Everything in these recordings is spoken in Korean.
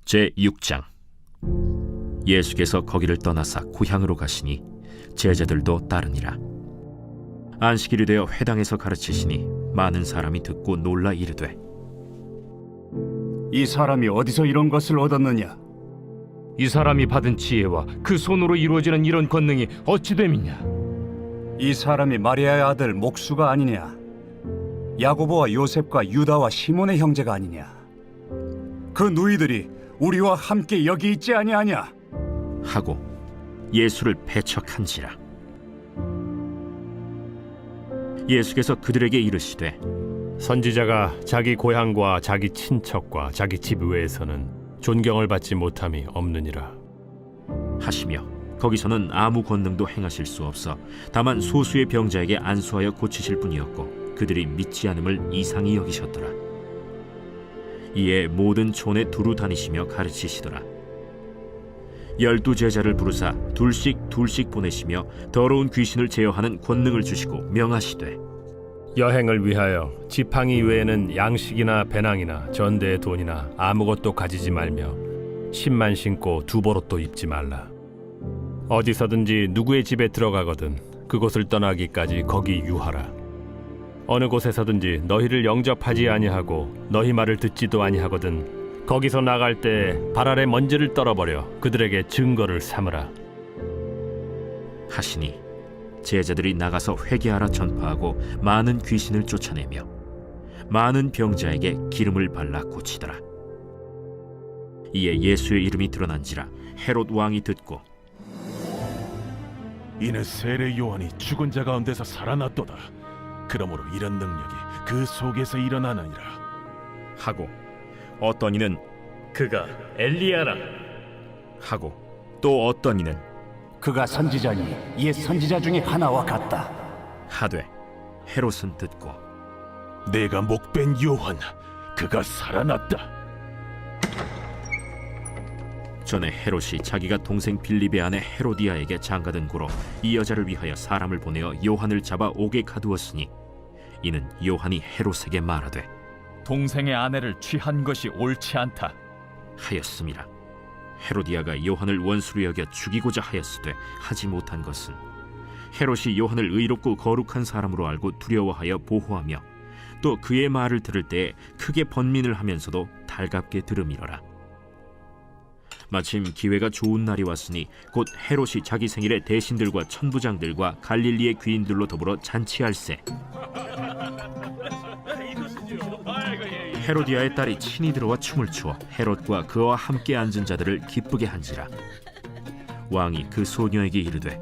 제6장. 예수께서 거기를 떠나사 고향으로 가시니 제자들도 따르니라. 안식일이 되어 회당에서 가르치시니 많은 사람이 듣고 놀라 이르되, 이 사람이 어디서 이런 것을 얻었느냐? 이 사람이 받은 지혜와 그 손으로 이루어지는 이런 권능이 어찌 됨이냐? 이 사람이 마리아의 아들 목수가 아니냐? 야고보와 요셉과 유다와 시몬의 형제가 아니냐? 그 누이들이 우리와 함께 여기 있지 아니하냐? 하고 예수를 배척한지라. 예수께서 그들에게 이르시되, 선지자가 자기 고향과 자기 친척과 자기 집 외에서는 존경을 받지 못함이 없느니라. 하시며 거기서는 아무 권능도 행하실 수 없어 다만 소수의 병자에게 안수하여 고치실 뿐이었고 그들이 믿지 않음을 이상히 여기셨더라. 이에 모든 촌에 두루 다니시며 가르치시더라. 12 제자를 부르사 둘씩 보내시며 더러운 귀신을 제어하는 권능을 주시고 명하시되, 여행을 위하여 지팡이 외에는 양식이나 배낭이나 전대의 돈이나 아무것도 가지지 말며 신만 신고 두보롯도 입지 말라. 어디서든지 누구의 집에 들어가거든 그곳을 떠나기까지 거기 유하라. 어느 곳에서든지 너희를 영접하지 아니하고 너희 말을 듣지도 아니하거든 거기서 나갈 때 발 아래 먼지를 떨어버려 그들에게 증거를 삼으라. 하시니 제자들이 나가서 회개하라 전파하고 많은 귀신을 쫓아내며 많은 병자에게 기름을 발라 고치더라. 이에 예수의 이름이 드러난지라 헤롯 왕이 듣고, 이는 세례 요한이 죽은 자 가운데서 살아났도다. 그러므로 이런 능력이 그 속에서 일어나느니라 하고 어떤 이는 그가 엘리야라 하고 또 어떤 이는 그가 선지자니 옛 선지자 중에 하나와 같다. 하되, 헤롯은 듣고 내가 목벤 요한 그가 살아났다. 전에 헤롯이 자기가 동생 빌립의 아내 헤로디아에게 장가든 고로 이 여자를 위하여 사람을 보내어 요한을 잡아 옥에 가두었으니 이는 요한이 헤롯에게 말하되 동생의 아내를 취한 것이 옳지 않다 하였음이라. 헤로디아가 요한을 원수로 여겨 죽이고자 하였으되 하지 못한 것은 헤롯이 요한을 의롭고 거룩한 사람으로 알고 두려워하여 보호하며 또 그의 말을 들을 때에 크게 번민을 하면서도 달갑게 들음이러라. 마침 기회가 좋은 날이 왔으니 곧 헤롯이 자기 생일에 대신들과 천부장들과 갈릴리의 귀인들로 더불어 잔치할세. 헤로디아의 딸이 친히 들어와 춤을 추어 헤롯과 그와 함께 앉은 자들을 기쁘게 한지라. 왕이 그 소녀에게 이르되,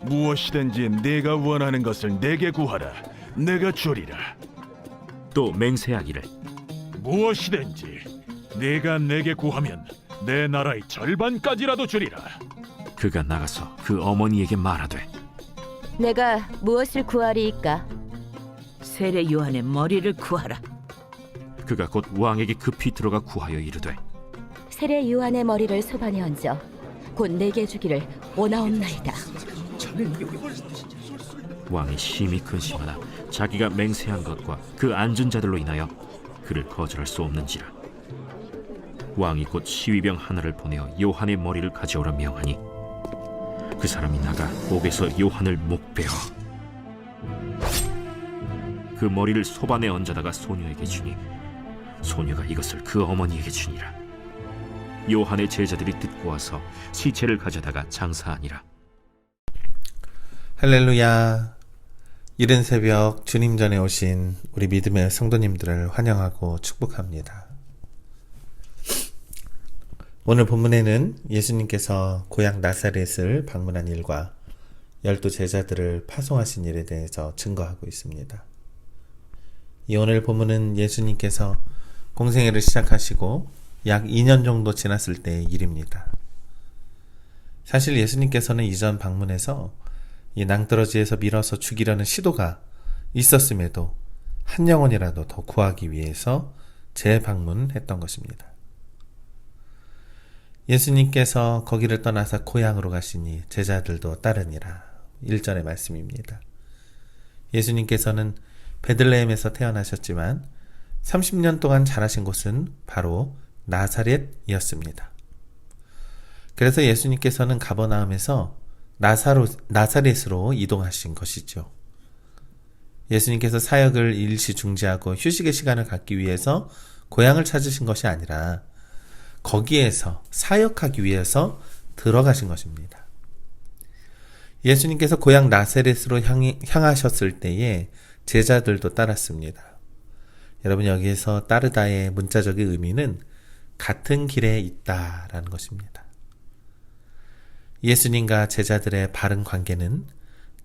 무엇이든지 내가 원하는 것을 내게 구하라. 내가 주리라. 또 맹세하기를, 무엇이든지 내가 내게 구하면 내 나라의 절반까지라도 주리라. 그가 나가서 그 어머니에게 말하되, 내가 무엇을 구하리이까? 세례 요한의 머리를 구하라. 그가 곧 왕에게 급히 들어가 구하여 이르되, 세례 요한의 머리를 소반에 얹어 곧 내게 주기를 원하옵나이다. 왕이 심히 근심하나 자기가 맹세한 것과 그 앉은 자들로 인하여 그를 거절할 수 없는지라. 왕이 곧 시위병 하나를 보내어 요한의 머리를 가져오라 명하니 그 사람이 나가 옥에서 요한을 목베어 그 머리를 소반에 얹어다가 소녀에게 주니 소녀가 이것을 그 어머니에게 주니라. 요한의 제자들이 듣고 와서 시체를 가져다가 장사하니라. 할렐루야. 이른 새벽 주님 전에 오신 우리 믿음의 성도님들을 환영하고 축복합니다. 오늘 본문에는 예수님께서 고향 나사렛을 방문한 일과 12 제자들을 파송하신 일에 대해서 증거하고 있습니다. 이 오늘 본문은 예수님께서 공생애를 시작하시고 약 2년 정도 지났을 때의 일입니다. 사실 예수님께서는 이전 방문에서 이 낭떠러지에서 밀어서 죽이려는 시도가 있었음에도 한 영혼이라도 더 구하기 위해서 재방문했던 것입니다. 예수님께서 거기를 떠나서 고향으로 가시니 제자들도 따르니라. 1절의 말씀입니다. 예수님께서는 베들레헴에서 태어나셨지만 30년 동안 자라신 곳은 바로 나사렛이었습니다. 그래서 예수님께서는 가버나움에서 나사렛으로 이동하신 것이죠. 예수님께서 사역을 일시 중지하고 휴식의 시간을 갖기 위해서 고향을 찾으신 것이 아니라 거기에서 사역하기 위해서 들어가신 것입니다. 예수님께서 고향 나사렛으로 향하셨을 때에 제자들도 따랐습니다. 여러분, 여기에서 따르다의 문자적인 의미는 같은 길에 있다라는 것입니다. 예수님과 제자들의 바른 관계는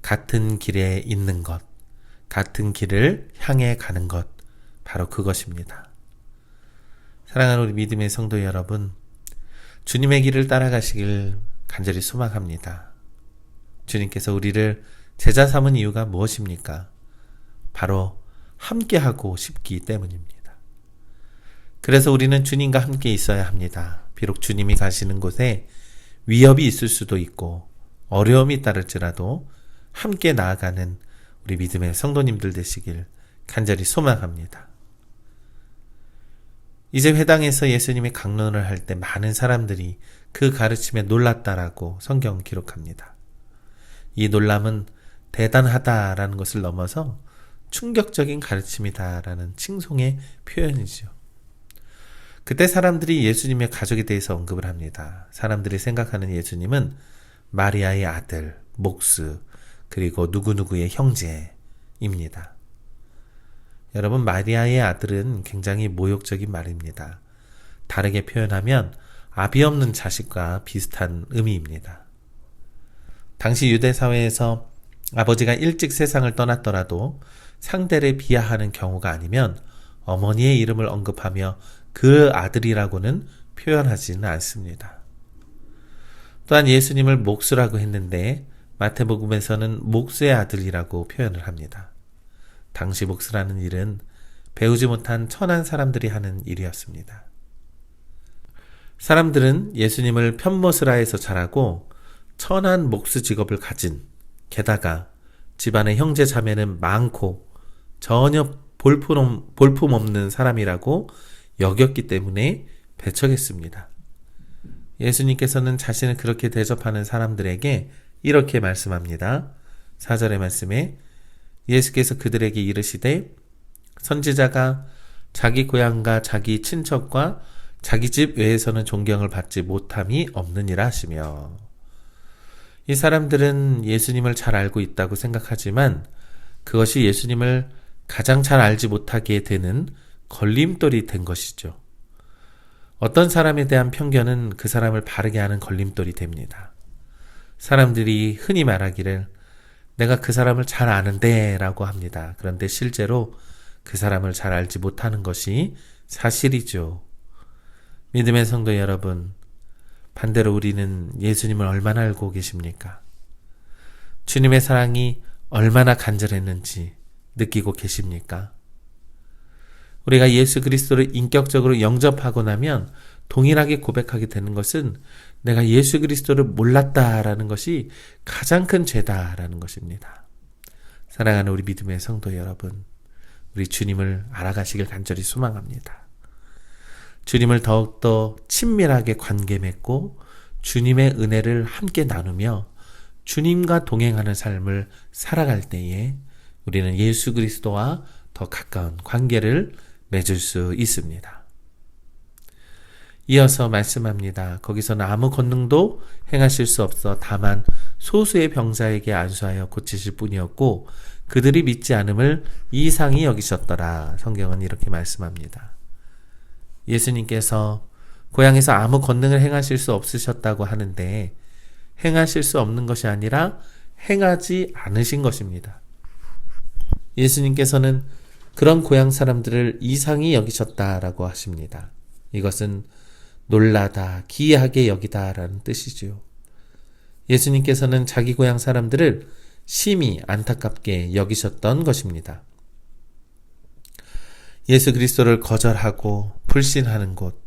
같은 길에 있는 것, 같은 길을 향해 가는 것, 바로 그것입니다. 사랑하는 우리 믿음의 성도 여러분, 주님의 길을 따라가시길 간절히 소망합니다. 주님께서 우리를 제자 삼은 이유가 무엇입니까? 바로 함께하고 싶기 때문입니다. 그래서 우리는 주님과 함께 있어야 합니다. 비록 주님이 가시는 곳에 위협이 있을 수도 있고 어려움이 따를지라도 함께 나아가는 우리 믿음의 성도님들 되시길 간절히 소망합니다. 이제 회당에서 예수님이 강론을 할 때 많은 사람들이 그 가르침에 놀랐다라고 성경은 기록합니다. 이 놀람은 대단하다라는 것을 넘어서 충격적인 가르침이다라는 칭송의 표현이죠. 그때 사람들이 예수님의 가족에 대해서 언급을 합니다. 사람들이 생각하는 예수님은 마리아의 아들, 목수, 그리고 누구누구의 형제입니다. 여러분, 마리아의 아들은 굉장히 모욕적인 말입니다. 다르게 표현하면 아비 없는 자식과 비슷한 의미입니다. 당시 유대 사회에서 아버지가 일찍 세상을 떠났더라도 상대를 비하하는 경우가 아니면 어머니의 이름을 언급하며 그 아들이라고는 표현하지는 않습니다. 또한 예수님을 목수라고 했는데 마태복음에서는 목수의 아들이라고 표현을 합니다. 당시 목수라는 일은 배우지 못한 천한 사람들이 하는 일이었습니다. 사람들은 예수님을 편모스라에서 자라고 천한 목수 직업을 가진, 게다가 집안의 형제 자매는 많고 전혀 볼품없는 사람이라고 여겼기 때문에 배척했습니다. 예수님께서는 자신을 그렇게 대접하는 사람들에게 이렇게 말씀합니다. 4절의 말씀에 예수께서 그들에게 이르시되 선지자가 자기 고향과 자기 친척과 자기 집 외에서는 존경을 받지 못함이 없느니라 하시며, 이 사람들은 예수님을 잘 알고 있다고 생각하지만 그것이 예수님을 가장 잘 알지 못하게 되는 걸림돌이 된 것이죠. 어떤 사람에 대한 편견은 그 사람을 바르게 하는 걸림돌이 됩니다. 사람들이 흔히 말하기를 내가 그 사람을 잘 아는데 라고 합니다. 그런데 실제로 그 사람을 잘 알지 못하는 것이 사실이죠. 믿음의 성도 여러분, 반대로 우리는 예수님을 얼마나 알고 계십니까? 주님의 사랑이 얼마나 간절했는지 느끼고 계십니까? 우리가 예수 그리스도를 인격적으로 영접하고 나면 동일하게 고백하게 되는 것은 내가 예수 그리스도를 몰랐다라는 것이 가장 큰 죄다라는 것입니다. 사랑하는 우리 믿음의 성도 여러분, 우리 주님을 알아가시길 간절히 소망합니다. 주님을 더욱더 친밀하게 관계 맺고 주님의 은혜를 함께 나누며 주님과 동행하는 삶을 살아갈 때에 우리는 예수 그리스도와 더 가까운 관계를 맺을 수 있습니다. 이어서 말씀합니다. 거기서는 아무 권능도 행하실 수 없어 다만 소수의 병자에게 안수하여 고치실 뿐이었고 그들이 믿지 않음을 이상히 여기셨더라. 성경은 이렇게 말씀합니다. 예수님께서 고향에서 아무 권능을 행하실 수 없으셨다고 하는데 행하실 수 없는 것이 아니라 행하지 않으신 것입니다. 예수님께서는 그런 고향 사람들을 이상히 여기셨다라고 하십니다. 이것은 놀라다, 기이하게 여기다라는 뜻이지요. 예수님께서는 자기 고향 사람들을 심히 안타깝게 여기셨던 것입니다. 예수 그리스도를 거절하고 불신하는 곳,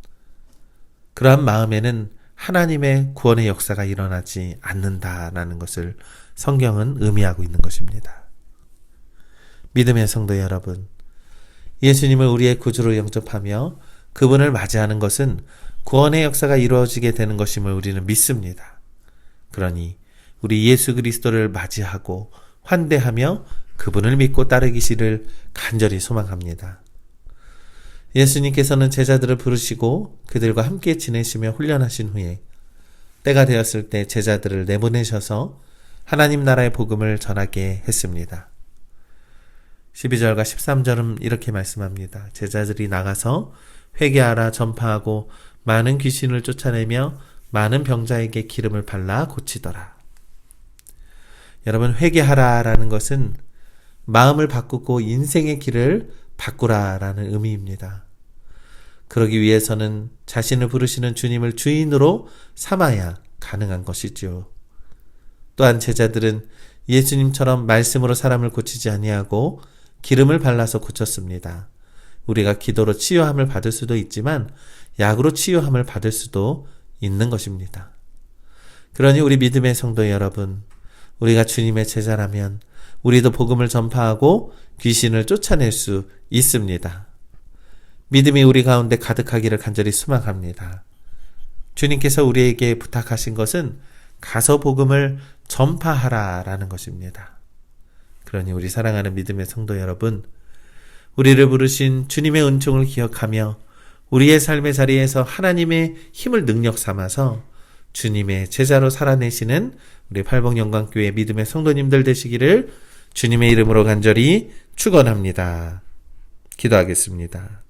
그러한 마음에는 하나님의 구원의 역사가 일어나지 않는다라는 것을 성경은 의미하고 있는 것입니다. 믿음의 성도 여러분, 예수님을 우리의 구주로 영접하며 그분을 맞이하는 것은 구원의 역사가 이루어지게 되는 것임을 우리는 믿습니다. 그러니 우리 예수 그리스도를 맞이하고 환대하며 그분을 믿고 따르기를 간절히 소망합니다. 예수님께서는 제자들을 부르시고 그들과 함께 지내시며 훈련하신 후에 때가 되었을 때 제자들을 내보내셔서 하나님 나라의 복음을 전하게 했습니다. 12절과 13절은 이렇게 말씀합니다. 제자들이 나가서 회개하라 전파하고 많은 귀신을 쫓아내며 많은 병자에게 기름을 발라 고치더라. 여러분, 회개하라라는 것은 마음을 바꾸고 인생의 길을 바꾸라라는 의미입니다. 그러기 위해서는 자신을 부르시는 주님을 주인으로 삼아야 가능한 것이지요. 또한 제자들은 예수님처럼 말씀으로 사람을 고치지 아니하고 기름을 발라서 고쳤습니다. 우리가 기도로 치유함을 받을 수도 있지만 약으로 치유함을 받을 수도 있는 것입니다. 그러니 우리 믿음의 성도 여러분, 우리가 주님의 제자라면 우리도 복음을 전파하고 귀신을 쫓아낼 수 있습니다. 믿음이 우리 가운데 가득하기를 간절히 소망합니다. 주님께서 우리에게 부탁하신 것은 가서 복음을 전파하라라는 것입니다. 그러니 우리 사랑하는 믿음의 성도 여러분, 우리를 부르신 주님의 은총을 기억하며 우리의 삶의 자리에서 하나님의 힘을 능력 삼아서 주님의 제자로 살아내시는 우리 팔복영광교회 믿음의 성도님들 되시기를 주님의 이름으로 간절히 축원합니다. 기도하겠습니다.